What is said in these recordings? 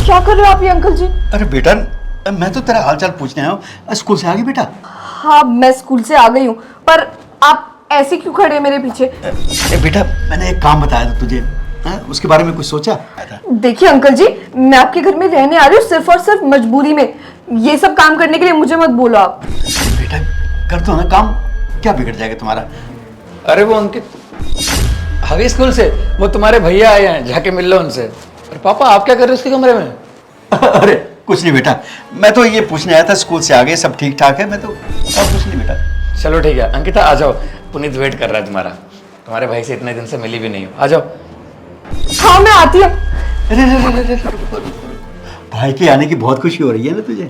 क्या कर रहे हो आप ये अंकल जी? अरे बेटा, मैं तो तेरा हालचाल पूछने आया हूँ। स्कूल से आ गई बेटा? हाँ, मैं स्कूल से आ गई हूँ, पर आप ऐसे क्यों खड़े हैं मेरे पीछे? बेटा, मैंने एक काम बताया था तुझे, उसके बारे में कुछ सोचा? देखिए अंकल जी, मैं आपके घर में रहने आ रही हूँ सिर्फ और सिर्फ मजबूरी में। ये सब काम करने के लिए मुझे मत बोलो आप। बेटा, कर दो ना काम, क्या बिगड़ जाएगा तुम्हारा? अरे वो अंकित आ गई स्कूल से, वो तुम्हारे भैया आए हैं, जाके मिल लो उनसे। अरे पापा, आप क्या कर रहे हो उसके कमरे में? अरे कुछ नहीं बेटा, मैं तो ये पूछने आया था स्कूल से आ गए, सब ठीक ठाक है? मैं तो और कुछ नहीं बेटा। चलो ठीक है अंकिता, आ जाओ, पुनीत वेट कर रहा है तुम्हारा। तुम्हारे भाई से इतने दिन से मिली भी नहीं हो, आ जाओ। हाँ मैं आती हूँ। अरे भाई के आने की बहुत खुशी हो रही है ना तुझे?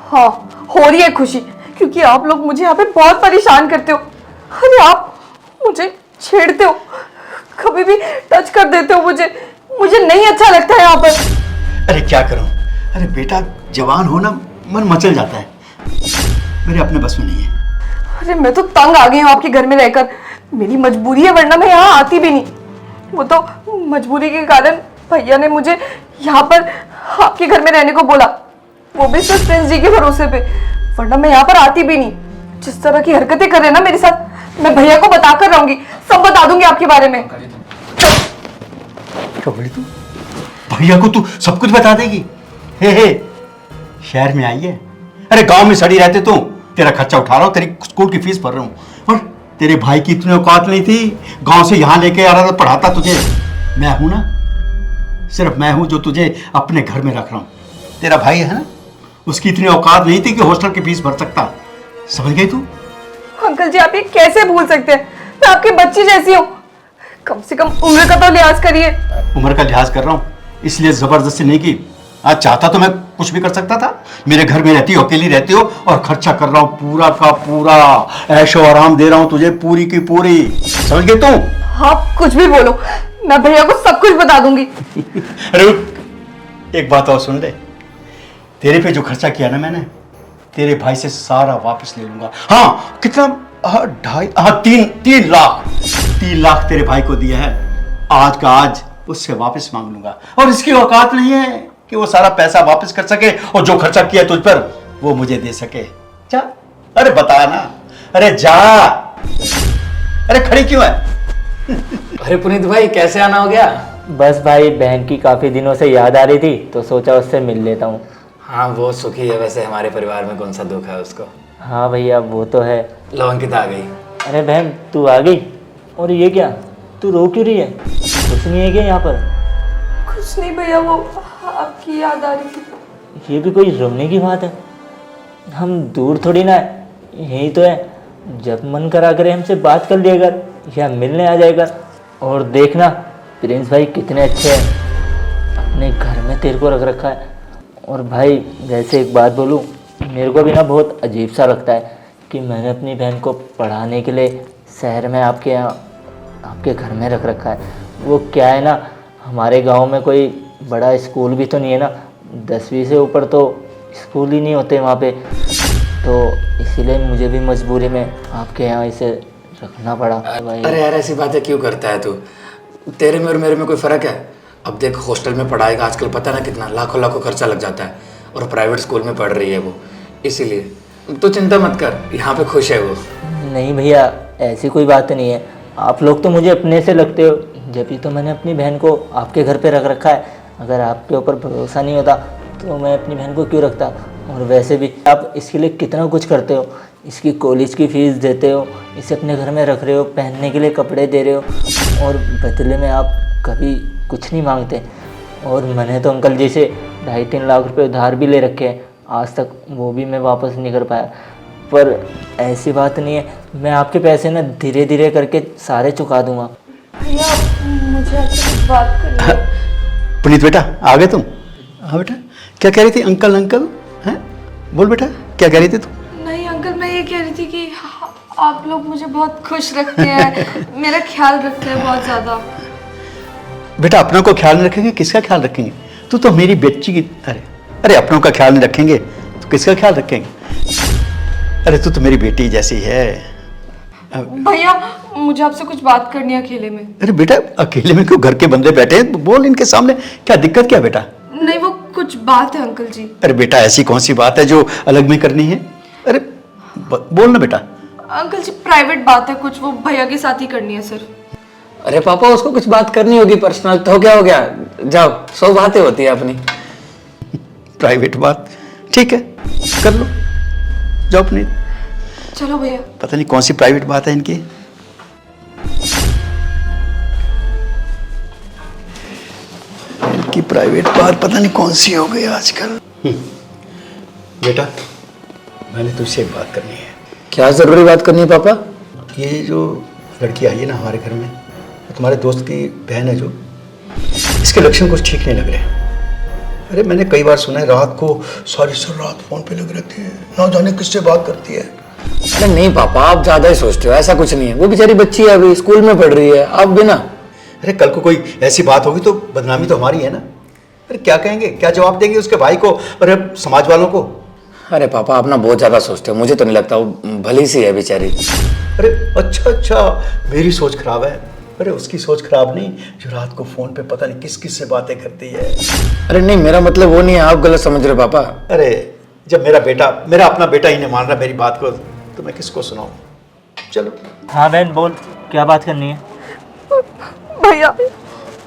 हाँ, हो रही है खुशी, क्योंकि आप लोग मुझे यहाँ पे बहुत परेशान करते हो। अरे आप मुझे छेड़ते हो, कभी भी टच कर देते हो मुझे नहीं अच्छा लगता है यहाँ पर। अरे क्या करूं? अरे बेटा, जवान हो ना, मन मचल जाता है, मेरे अपने बस में नहीं है। अरे मैं तो तंग आ गई हूँ आपके घर में रहकर, मेरी मजबूरी है, वरना मैं यहाँ आती भी नहीं। वो तो मजबूरी के कारण भैया ने मुझे यहाँ पर आपके घर में रहने को बोला, वो भी सिर्फ प्रिंस जी के भरोसे पे, वरना मैं यहाँ पर आती भी नहीं। जिस तरह की हरकतें कर रहे हैं ना मेरे साथ, मैं भैया को बता कर रहूंगी, सब बता दूंगी आपके बारे में। क्या बोली तू? भैया को तू सब कुछ बता देगी? हे शहर में आई है, अरे गांव में सड़ी रहते तू, तेरा खर्चा उठा रहा हूं, तेरी स्कूल की फीस भर रहा हूं, और तेरे भाई की इतनी औकात नहीं थी गांव से यहां लेके आ रहा था, पढ़ाता तुझे। मैं हूं ना, सिर्फ मैं हूं जो तुझे अपने घर में रख रहा हूं। तेरा भाई है ना, उसकी इतनी औकात नहीं थी कि हॉस्टल की फीस भर सकता। समझ गई तू? अंकल जी, आप ये कैसे भूल सकते हैं? मैं आपकी बच्ची जैसी हूँ, कम से कम उम्र का तो लिहाज करिए। उम्र का लिहाज कर रहा हूं, इसलिए जबरदस्ती नहीं की। आज चाहता तो मैं कुछ भी कर सकता था। मेरे घर में रहती हो, अकेली रहती हो, और खर्चा कर रहा हूं पूरा का पूरा, ऐशो आराम दे रहा हूं तुझे पूरी की पूरी। समझ गई तू? आप कुछ भी बोलो, मैं भैया को सब कुछ बता दूंगी। अरे एक बात और सुन ले, तेरे पे जो खर्चा किया ना मैंने, तेरे भाई से सारा वापस ले लूंगा। हाँ, कितना? 3 लाख तेरे भाई को दिया है, आज का आज उससे वापस मांग लूंगा, और इसकी औकात नहीं है कि वो सारा पैसा वापस कर सके, और जो खर्चा किया तुझ पर वो मुझे दे सके। जा, अरे बता ना, अरे जा, अरे खड़ी क्यों है? अरे पुनीत भाई, कैसे आना हो गया? बस भाई, बहन की काफ़ी दिनों से याद आ रही थी तो सोचा उससे मिल लेता हूँ। हाँ, वो सुखी है, वैसे हमारे परिवार में कौन सा दुख है उसको। हाँ भैया, वो तो है। लो अंकिता आ गई। अरे बहन, तू आ गई? और ये क्या, तू रो क्यों रही है? कुछ नहीं है क्या यहाँ पर? कुछ नहीं भैया, वो आपकी याद आ रही थी। ये भी कोई रोने की बात है? हम दूर थोड़ी ना है, यही तो है। जब मन करा करे हमसे बात कर लिया कर, या मिलने आ जाएगा। और देखना, प्रिंस भाई कितने अच्छे हैं, अपने घर में तेरे को रख रखा है। और भाई वैसे एक बात बोलूँ, मेरे को भी ना बहुत अजीब सा लगता है कि मैंने अपनी बहन को पढ़ाने के लिए शहर में आपके यहाँ, आपके घर में रख रखा है। वो क्या है ना, हमारे गांव में कोई बड़ा स्कूल भी तो नहीं है ना, 10वीं से ऊपर तो स्कूल ही नहीं होते वहाँ पे, तो इसीलिए मुझे भी मजबूरी में आपके यहाँ इसे रखना पड़ा भाई। अरे यार, ऐसी बातें क्यों करता है तू? तेरे में और मेरे में कोई फ़र्क है? अब देख, हॉस्टल में पढ़ाएगा आजकल पता ना कितना लाखों लाखों खर्चा लग जाता है, और प्राइवेट स्कूल में पढ़ रही है वो, इसीलिए तू चिंता मत कर, यहाँ पे खुश है वो। नहीं भैया, ऐसी कोई बात नहीं है, आप लोग तो मुझे अपने से लगते हो, जब ही तो मैंने अपनी बहन को आपके घर पे रख रखा है। अगर आपके ऊपर भरोसा नहीं होता तो मैं अपनी बहन को क्यों रखता? और वैसे भी आप इसके लिए कितना कुछ करते हो, इसकी कॉलेज की फ़ीस देते हो, इसे अपने घर में रख रहे हो, पहनने के लिए कपड़े दे रहे हो, और बदले में आप कभी कुछ नहीं मांगते। और मैंने तो अंकल जी से 2.5-3 लाख रुपए उधार भी ले रखे हैं, आज तक वो भी मैं वापस नहीं कर पाया। पर ऐसी बात नहीं है, मैं आपके पैसे ना धीरे धीरे करके सारे चुका दूंगा। भैया मुझे आपसे कुछ बात करनी है। पुनीत बेटा, आ गए तुम? हाँ बेटा, क्या कह रही थी? अंकल अंकल हैं? बोल बेटा, क्या कह रही थी तू? नहीं अंकल, मैं ये कह रही थी कि आप लोग मुझे बहुत खुश रखते हैं, मेरा ख्याल रखते हैं बहुत ज़्यादा। बेटा, अपनों को ख्याल नहीं रखेंगे, किसका ख्याल रखेंगे? तू तो मेरी बेटी की, अरे अपनों का ख्याल नहीं रखेंगे तो किसका ख्याल रखेंगे? अरे तू तो मेरी बेटी जैसी है। भैया मुझे आपसे कुछ बात करनी है अकेले में। अरे बेटा, अकेले में क्यों? घर के बंदे बैठे हैं, बोल इनके सामने, क्या दिक्कत क्या बेटा? नहीं वो कुछ कुछ बात है अंकल जी। अरे बेटा, ऐसी कौन सी बात है जो अलग में करनी है? अरे बोल ना बेटा। अंकल जी प्राइवेट बात है कुछ, वो भैया के साथ ही करनी है सर। अरे पापा, उसको कुछ बात करनी होगी पर्सनल, तो क्या हो गया, जाओ, 100 बातें होती है अपनी। प्राइवेट बात, ठीक है, कर लो, जाओ अपनी। चलो भैया। पता नहीं कौन सी प्राइवेट बात है इनकी। इनकी प्राइवेट बात पता नहीं कौन सी हो गई आजकल। बेटा, मैंने तुझसे एक बात करनी है। क्या जरूरी बात करनी है पापा? ये जो लड़की आई है ना हमारे घर में, तुम्हारे दोस्त की बहन है जो, इसके लक्षण कुछ ठीक नहीं लग रहे। अरे मैंने कई बार सुना है रात को सारी रात फोन पे लग रहती है, ना जाने किससे बात करती है। अरे नहीं पापा, आप ज्यादा ही सोचते हो, ऐसा कुछ नहीं है। वो बेचारी बच्ची है, अभी स्कूल में पढ़ रही है, आप भी ना। अरे कल को कोई ऐसी बात होगी तो बदनामी तो हमारी है ना। अरे क्या कहेंगे, क्या जवाब देंगे उसके भाई को और समाज वालों को? अरे पापा, आप ना बहुत ज्यादा सोचते हो, मुझे तो नहीं लगता, वो भली सी है बेचारी। अरे अच्छा, मेरी सोच खराब है। अरे उसकी सोच खराब नहीं, जो रात को फोन पे पता नहीं किस किस से बातें करती है। अरे नहीं, मेरा मतलब वो नहीं है, आप गलत समझ रहे हो पापा। अरे जब मेरा अपना बेटा ही नहीं मान रहा मेरी बात को, तो मैं किसको सुनाऊं? चलो। हाँ बहन बोल, क्या बात करनी है? भैया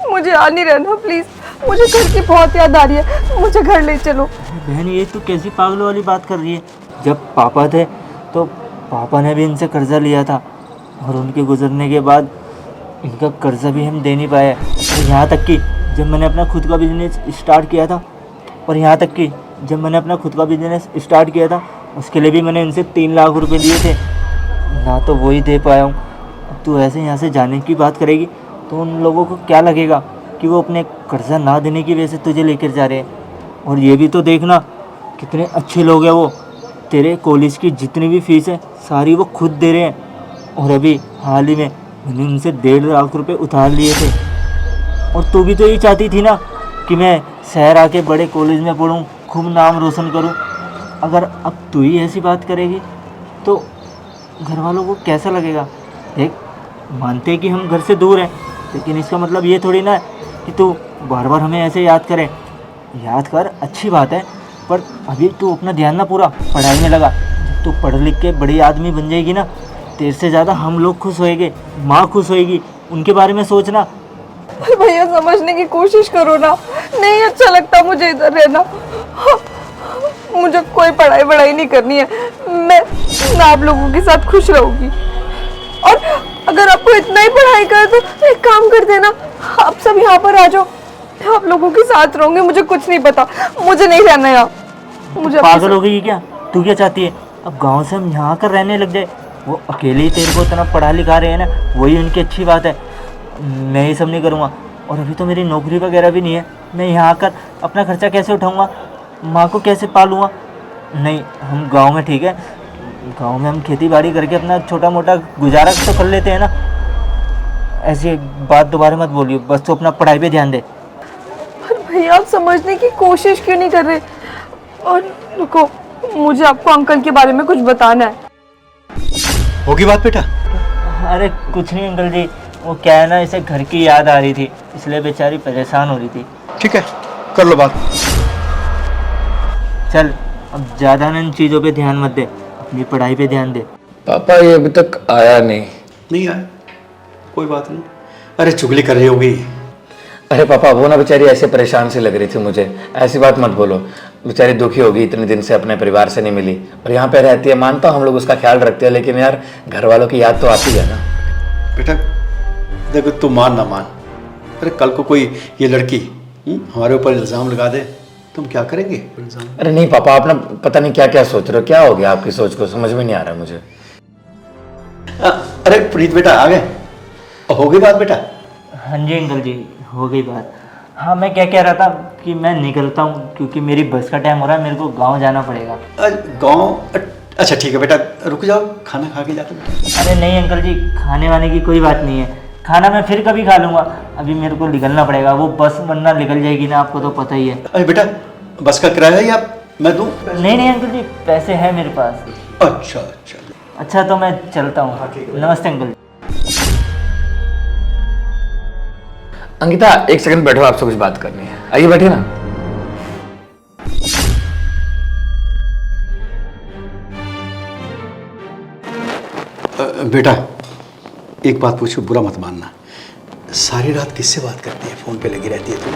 मुझे आ नहीं रहना प्लीज, मुझे घर की बहुत याद आ रही है, मुझे घर ले चलो। बहन ये तू कैसी पागलों वाली बात कर रही है? जब पापा थे तो पापा ने भी इनसे कर्जा लिया था, और उनके गुजरने के बाद इनका कर्जा भी हम दे नहीं पाए। और यहाँ तक कि जब मैंने अपना खुद का बिजनेस स्टार्ट किया था, उसके लिए भी मैंने इनसे 3 लाख रुपए लिए थे, ना तो वही दे पाया हूँ। अब तू ऐसे यहाँ से जाने की बात करेगी तो उन लोगों को क्या लगेगा कि वो अपने कर्जा ना देने की वजह से तुझे लेकर जा रहे हैं। और ये भी तो देखना कितने अच्छे लोग हैं वो, तेरे कॉलेज की जितनी भी फीस है सारी वो खुद दे रहे हैं। और अभी हाल ही में मैंने उनसे 1.5 लाख रुपए उधार लिए थे। और तू भी तो यही चाहती थी ना कि मैं शहर आके बड़े कॉलेज में पढूं, खूब नाम रोशन करूं। अगर अब तू ही ऐसी बात करेगी तो घर वालों को कैसा लगेगा? देख, मानते कि हम घर से दूर हैं, लेकिन इसका मतलब ये थोड़ी ना है कि तू बार बार हमें ऐसे याद करे। याद कर, अच्छी बात है, पर अभी तू अपना ध्यान ना पूरा पढ़ाई में लगा। जब तू पढ़ लिख के बड़ी आदमी बन जाएगी ना, तेरे से ज़्यादा हम लोग खुश होएंगे, माँ खुश होएगी। उनके बारे में सोचना। भैया समझने की कोशिश करो ना, नहीं अच्छा लगता मुझे इधर रहना। मुझे कोई पढ़ाई वढ़ाई नहीं करनी है, मैं आप लोगों के साथ खुश रहूंगी। और अगर आपको इतना ही पढ़ाई कर तो एक काम कर देना, आप सब यहाँ पर आ जाओ, मैं आप लोगों के साथ रहूंगी। मुझे कुछ नहीं पता, मुझे नहीं रहना यहाँ। मुझे पागल हो गई क्या? तू क्या चाहती है? अब गांव से हम यहाँ कर रहने लग जाए? वो अकेले ही तेरे को इतना पढ़ा लिखा रहे हैं ना, वही उनकी अच्छी बात है। मैं ये सब नहीं करूँगा। और अभी तो मेरी नौकरी वगैरह भी नहीं है, मैं यहाँ आकर अपना खर्चा कैसे उठाऊँगा? माँ को कैसे पालूँगा? नहीं, हम गांव में ठीक है, गांव में हम खेती बाड़ी करके अपना छोटा मोटा गुजारा तो कर लेते हैं ना। ऐसी बात दोबारा मत बोलियो, बस तो अपना पढ़ाई पे ध्यान दे। भैया आप समझने की कोशिश क्यों नहीं कर रहे? और रुको, मुझे आपको अंकल के बारे में कुछ बताना है। होगी बात बेटा? अरे कुछ नहीं अंकल जी, वो क्या है ना, इसे घर की याद आ रही थी, इसलिए बेचारी परेशान हो रही थी। ठीक है, कर लो बात। चल अब ज़्यादा ना इन चीज़ों पे ध्यान मत दे, अपनी पढ़ाई पे ध्यान दे। पापा ये अभी तक आया नहीं आया, कोई बात नहीं। अरे चुगली कर रही होगी। अरे पापा, वो ना बेचारी ऐसे परेशान सी लग रही थी मुझे, ऐसी बात मत बोलो। बेचारी दुखी होगी, इतने दिन से अपने परिवार से नहीं मिली और यहाँ पे रहती है। मानता हूँ हम लोग उसका ख्याल रखते हैं, लेकिन यार घर वालों की याद तो आती है ना। बेटा देखो, तू मान ना मान, अरे कल को कोई ये लड़की हमारे ऊपर इल्ज़ाम लगा दे, तुम क्या करेंगे? अरे नहीं पापा, आप ना पता नहीं क्या क्या सोच रहे हो, क्या हो गया आपकी सोच को, समझ में नहीं आ रहा मुझे। अरे प्रीत बेटा आ गए, हो गई बात बेटा? हाँ जी अंकल जी, हो गई बात। हाँ मैं क्या कह रहा था कि मैं निकलता हूँ, क्योंकि मेरी बस का टाइम हो रहा है, मेरे को गाँव जाना पड़ेगा। गाँव? अच्छा ठीक है बेटा, रुक जाओ, खाना खा के जाते बेटा। अरे नहीं अंकल जी, खाने वाने की कोई बात नहीं है, खाना मैं फिर कभी खा लूँगा, अभी मेरे को निकलना पड़ेगा। वो बस वरना निकल जाएगी ना, आपको तो पता ही है। अरे बेटा, बस का किराया है या मैं दूँ? नहीं अंकल जी, पैसे हैं मेरे पास। अच्छा तो मैं चलता हूँ। नमस्ते अंकल जी। अंकिता एक सेकंड बैठो, आपसे कुछ बात करनी है, आइए बैठिए ना। बेटा एक बात पूछो, बुरा मत मानना, सारी रात किससे बात करती है? फोन पे लगी रहती है तुम?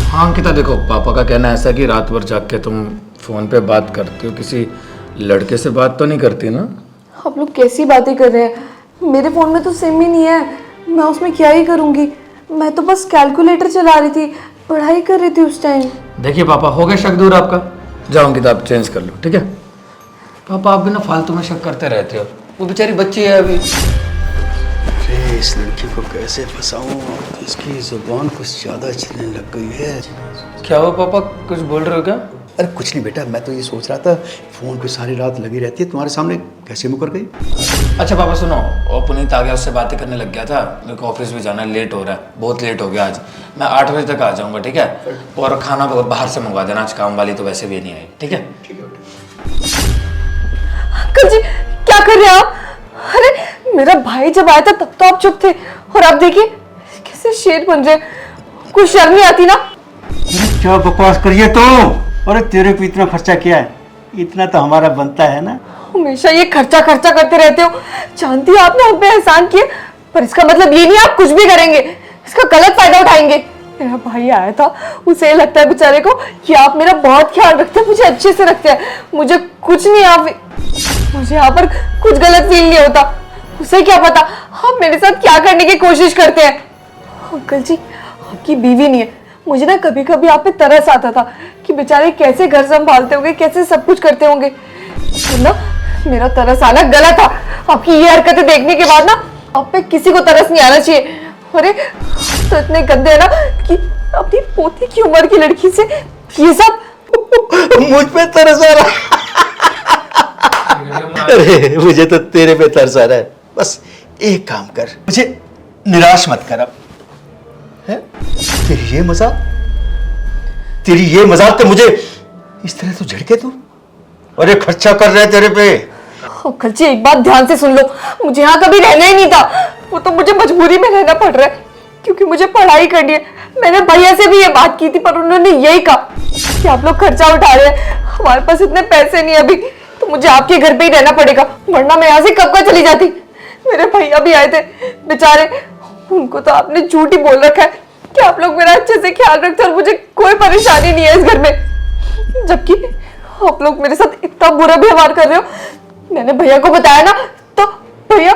हाँ अंकिता, देखो पापा का कहना ऐसा है कि रात भर जाग के तुम फोन पे बात करती हो, किसी लड़के से बात तो नहीं करती ना? आप लोग कैसी बातें कर रहे हैं? मेरे फोन में तो सिम ही नहीं है, मैं उसमें क्या ही करूंगी? मैं तो बस कैलकुलेटर चला रही थी, पढ़ाई कर रही थी उस टाइम। देखिए पापा, हो गया शक दूर आपका? जाओ अंकिता, आप चेंज कर लो, ठीक है? पापा आप भी ना फालतू में शक करते रहते हो, वो बेचारी बच्ची है अभी। अरे इस लड़की को कैसे फंसाऊं? इसकी जुबान कुछ ज्यादा चलने लग गई है। क्या हुआ पापा, कुछ बोल रहे हो क्या? अरे कुछ नहीं बेटा, मैं तो ये सोच रहा था फोन पे सारी रात लगी रहती है, तुम्हारे सामने कैसे मुकर गई? अच्छा पापा सुनो, और पुनीत आ गया, उससे बातें करने लग गया था। मेरे को ऑफिस भी जाना है, लेट हो रहा है, बहुत लेट हो गया आज। मैं 8 बजे तक आ जाऊंगा, ठीक है? और खाना बाहर से मंगवा देना, आज काम वाली तो वैसे भी नहीं आई, ठीक है? अंकल जी क्या कर रहे हैं आप? अरे मेरा भाई जब आया था तब तो आप चुप थे, और आप देखिए कैसे शेर बन रहे हैं। कुछ शर्म नहीं आती ना? अरे क्या बकवास करिए तो? अरे तेरे पे इतना खर्चा किया है, इतना तो हमारा बनता है ना। हमेशा ये खर्चा खर्चा करते रहते हो। जानती हो आपने हम पे एहसान किए, पर इसका मतलब ये नहीं आप कुछ भी करेंगे, इसका गलत फायदा उठाएंगे। मेरा भाई आया था, उसे लगता है बेचारे को कि आप मेरा बहुत ख्याल रखते हैं, मुझे अच्छे से रखते हैं। मुझे कुछ नहीं, आप मुझे यहाँ पर कुछ गलत फील नहीं होता। उसे क्या पता आप मेरे साथ क्या करने की कोशिश करते हैं। अंकल जी आपकी बीवी नहीं है, मुझे ना कभी कभी आप पे तरस आता था कि बेचारे कैसे घर संभालते होंगे, कैसे सब कुछ करते होंगे। तो ना मेरा तरस आना गलत था। आपकी ये हरकतें देखने के बाद ना आप पे किसी को तरस नहीं आना चाहिए। अरे तो इतने गंदे है ना कि अपनी पोती की उम्र की लड़की से ये सब। मुझ पे तरस आ रहा। अरे मुझे तो तेरे पे तरस आ रहा है। बस एक काम कर, मुझे निराश मत कर अब। है तेरी ये मजाक तो मुझे इस तरह तो झड़के तू। अरे खर्चा कर रहे तेरे पे। अंकल जी एक बात ध्यान से सुन लो, मुझे यहाँ कभी रहना ही नहीं था। वो तो मुझे मजबूरी में रहना पड़ रहा है क्योंकि मुझे पढ़ाई करनी है। मैंने भैया से भी ये बात की थी पर उन्होंने यही कहा कि आप लोग खर्चा उठा रहे हैं, हमारे पास इतने पैसे नहीं अभी, तो मुझे आपके घर पे ही रहना पड़ेगा, वरना मैं यहाँ से कब का चली जाती। मेरे भैया भी आए थे बेचारे, उनको तो आपने झूठ ही बोल रखा है कि आप लोग मेरा अच्छे से ख्याल रखते हैं और मुझे कोई परेशानी नहीं है इस घर में, जबकि आप लोग मेरे साथ इतना बुरा व्यवहार कर रहे हो। मैंने भैया को बताया ना तो भैया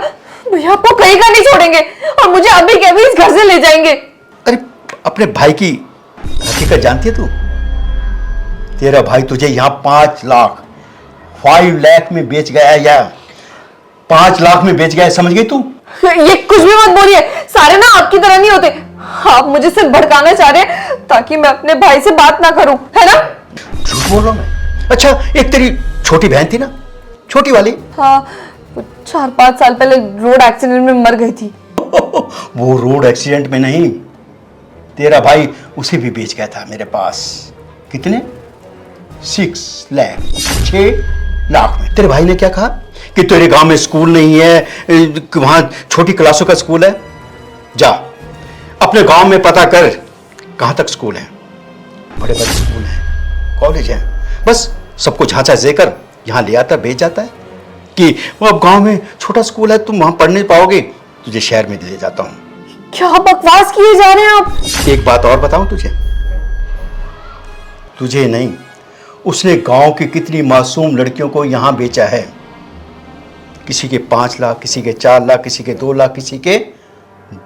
आपको कहीं का नहीं छोड़ेंगे और मुझे अभी के अभी इस घर से ले जाएंगे। अरे अपने भाई की हकीकत जानती है तू? तेरा भाई तुझे यहाँ 5 लाख में बेच गया है, या 5 लाख में बेच गया है, समझ गई तू? ये कुछ भी मत बोलिए, सारे ना आपकी तरह नहीं होते। आप मुझे सिर्फ भड़काना चाह रहे हैं ताकि मैं अपने भाई से बात ना करूं, है ना? झूठ बोल रहा हूं मैं? अच्छा एक तेरी छोटी बहन थी ना, छोटी वाली? हाँ 4-5 साल पहले रोड एक्सीडेंट में मर गई थी। वो रोड एक्सीडेंट में नहीं, तेरा भाई उसे भी बेच गया था मेरे पास। कितने? 6 लाख में। तेरे भाई ने क्या कहा कि तेरे गांव में स्कूल नहीं है, वहां छोटी क्लासों का स्कूल है। जा अपने गांव में पता कर कहां तक स्कूल है। बड़े बड़े स्कूल हैं, कॉलेज हैं, बस सबको झांसा देकर यहां ले आता, भेज जाता है कि वो अब गांव में छोटा स्कूल है, तुम वहां पढ़ नहीं पाओगे, तुझे शहर में ले जाता हूं। क्या बकवास किए जा रहे हैं आप? एक बात और बताऊं तुझे नहीं, उसने गांव की कितनी मासूम लड़कियों को यहां बेचा है। किसी के 5 लाख, किसी के 4 लाख, किसी के 2 लाख, किसी के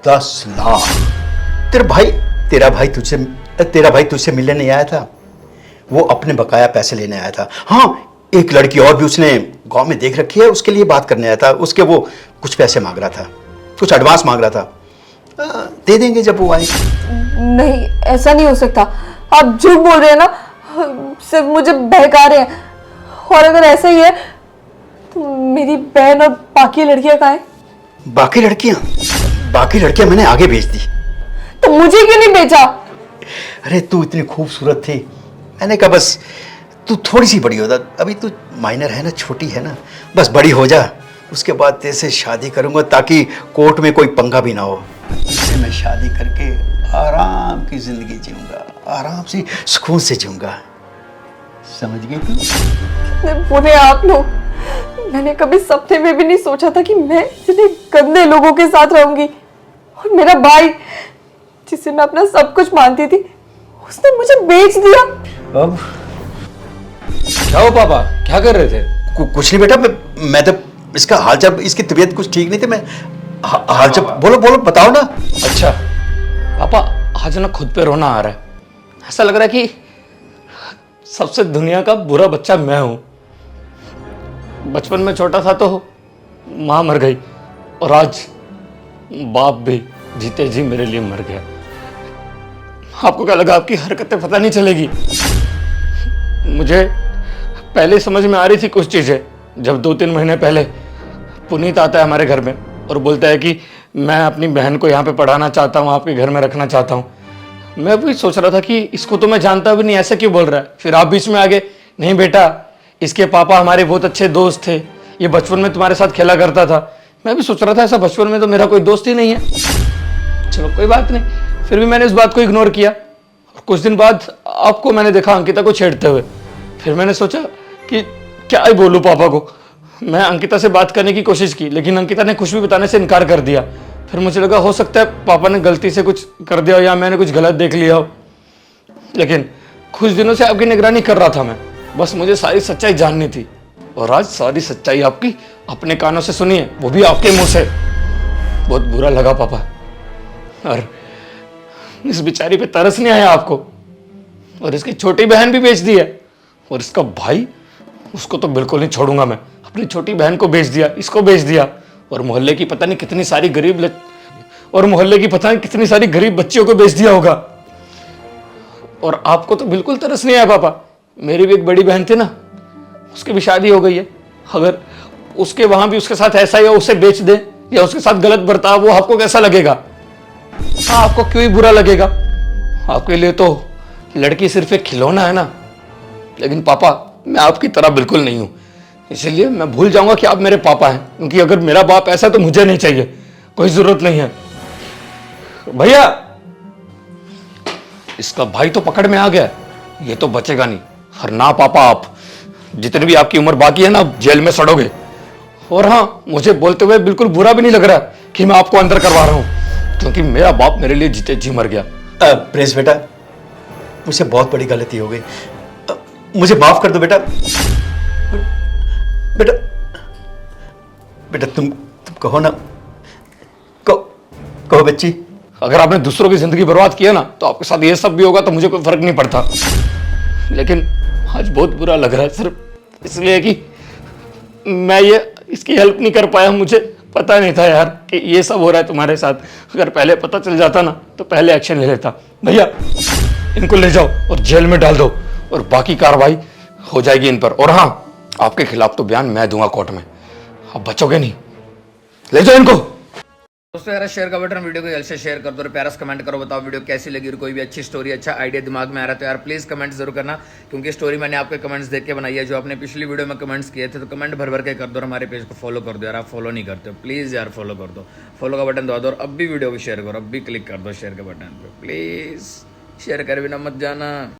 10 लाख। तेरा भाई तुझसे मिलने नहीं आया था, वो अपने बकाया पैसे लेने आया था। हाँ एक लड़की और भी उसने गांव में देख रखी है, उसके लिए बात करने आया था। उसके वो कुछ पैसे मांग रहा था, कुछ एडवांस मांग रहा था, दे देंगे जब वो आए। नहीं ऐसा नहीं हो सकता, आप झूठ बोल रहे हैं ना, सिर्फ मुझे बहका रहे हैं। और अगर ऐसा ही है तो मेरी बहन और बाकी लड़कियां कहाँ हैं? बाकी लड़कियां मैंने आगे भेज दी। तो मुझे क्यों नहीं बेचा? अरे तू इतनी खूबसूरत थी, मैंने कहा बस तू थोड़ी सी बड़ी हो जा, अभी तू माइनर है ना, छोटी है ना, बस बड़ी हो जा, उसके बाद तेरे से शादी करूंगा ताकि कोर्ट में कोई पंगा भी ना हो। उससे मैं शादी करके आराम की जिंदगी जीऊंगा, आराम से सुकून से जीऊंगा, समझ गई तू? कितने बुरे आप लोग, मैंने कभी सपने में भी नहीं सोचा था कि मैं इतने गंदे लोगों के साथ रहूंगी। और मेरा भाई, जिसे मैं अपना सब कुछ मानती थी, उसने मुझे बेच दिया। अब क्या हो पापा, क्या कर रहे थे? कुछ नहीं बेटा, मैं तो इसका हालचाल, इसकी तबीयत कुछ ठीक नहीं थी, मैं हालचाल बोलो बोलो बताओ ना। अच्छा पापा, आज ना खुद पे रोना आ रहा है। ऐसा लग रहा है कि सबसे दुनिया का बुरा बच्चा मैं हूं। बचपन में छोटा था तो माँ मर गई, और आज बाप भी जीते जी मेरे लिए मर गया। आपको क्या लगा आपकी हरकतें पता नहीं चलेगी? मुझे पहले समझ में आ रही थी कुछ चीजें, जब 2-3 महीने पहले पुनीत आता है हमारे घर में और बोलता है कि मैं अपनी बहन को यहाँ पे पढ़ाना चाहता हूँ, आपके घर में रखना चाहता हूँ। मैं भी सोच रहा था कि इसको तो मैं जानता भी नहीं, ऐसे क्यों बोल रहा है। फिर आप बीच में आ गए, नहीं बेटा इसके पापा हमारे बहुत अच्छे दोस्त थे, ये बचपन में तुम्हारे साथ खेला करता था। मैं भी सोच रहा था ऐसा बचपन में तो मेरा कोई दोस्त ही नहीं है। चलो कोई बात नहीं, फिर भी मैंने इस बात को इग्नोर किया। और कुछ दिन बाद आपको मैंने देखा अंकिता को छेड़ते हुए। फिर मैंने सोचा कि क्या ही बोलूँ पापा को। मैं अंकिता से बात करने की कोशिश की, लेकिन अंकिता ने कुछ भी बताने से इनकार कर दिया। फिर मुझे लगा हो सकता है पापा ने गलती से कुछ कर दिया हो या मैंने कुछ गलत देख लिया हो। लेकिन कुछ दिनों से आपकी निगरानी कर रहा था मैं, बस मुझे सारी सच्चाई जाननी थी। और आज सारी सच्चाई आपकी अपने कानों से सुनिए, वो भी आपके मुंह से। बहुत बुरा लगा पापा, और इस बेचारी पे तरस नहीं आया आपको। और इसकी छोटी बहन भी बेच दी है, और इसका भाई, उसको तो बिल्कुल नहीं छोड़ूंगा मैं। अपनी छोटी बहन को बेच दिया, इसको बेच दिया, और मोहल्ले की पता नहीं कितनी सारी गरीब बच्चियों को बेच दिया होगा। और आपको तो बिल्कुल तरस नहीं आया पापा। मेरी भी एक बड़ी बहन थी ना, उसकी भी शादी हो गई है। अगर उसके वहां भी उसके साथ ऐसा ही हो, उसे बेच दे या उसके साथ गलत बर्ताव, वो आपको कैसा लगेगा? हाँ, आपको क्यों ही बुरा लगेगा? आपके लिए तो लड़की सिर्फ एक खिलौना है ना। लेकिन पापा, मैं आपकी तरह बिल्कुल नहीं हूं, इसीलिए मैं भूल जाऊंगा कि आप मेरे पापा हैं। क्योंकि अगर मेरा बाप ऐसा तो मुझे नहीं चाहिए, कोई जरूरत नहीं है। भैया, इसका भाई तो पकड़ में आ गया, ये तो बचेगा नहीं। और ना पापा, आप जितनी भी आपकी उम्र बाकी है ना, जेल में सड़ोगे। और हाँ, मुझे बोलते हुए बिल्कुल बुरा भी नहीं लग रहा कि मैं आपको अंदर करवा रहा हूं, क्योंकि मेरा बाप मेरे लिए जीते जी मर गया। प्रिंस बेटा, मुझसे बहुत बड़ी गलती हो गई, मुझे माफ कर दो बेटा। बेटा बेटा तुम कहो ना, कहो बच्ची। अगर आपने दूसरों की जिंदगी बर्बाद किया ना, तो आपके साथ ये सब भी होगा तो मुझे कोई फर्क नहीं पड़ता। लेकिन आज बहुत बुरा लग रहा है, सिर्फ इसलिए कि मैं ये इसकी हेल्प नहीं कर पाया। मुझे पता नहीं था यार कि ये सब हो रहा है तुम्हारे साथ। अगर पहले पता चल जाता ना, तो पहले एक्शन ले लेता। भैया, इनको ले जाओ और जेल में डाल दो, और बाकी कार्रवाई हो जाएगी इन पर। और हाँ, आपके खिलाफ तो बयान मैं दूंगा कोर्ट में, आप बचोगे नहीं। ले जाओ इनको। दोस्तों यार, शेयर का बटन, वीडियो को जल्द से शेयर कर दो और प्यारा कमेंट करो, बताओ वीडियो कैसी लगी। और कोई भी अच्छी स्टोरी, अच्छा आइडिया दिमाग में आ रहा है तो यार प्लीज कमेंट जरूर करना, क्योंकि स्टोरी मैंने आपके कमेंट्स देख के बनाई है। जो आपने पिछली वीडियो में कमेंट्स किए थे, तो कमेंट भर भर के कर दो और हमारे पेज को फॉलो कर दो यार। आप फॉलो नहीं करते हो, प्लीज यार फॉलो कर दो, फॉलो का बटन दबा दो और अब भी वीडियो को शेयर करो, अब भी क्लिक कर दो शेयर के बटन पर। प्लीज शेयर कर बिना मत जाना।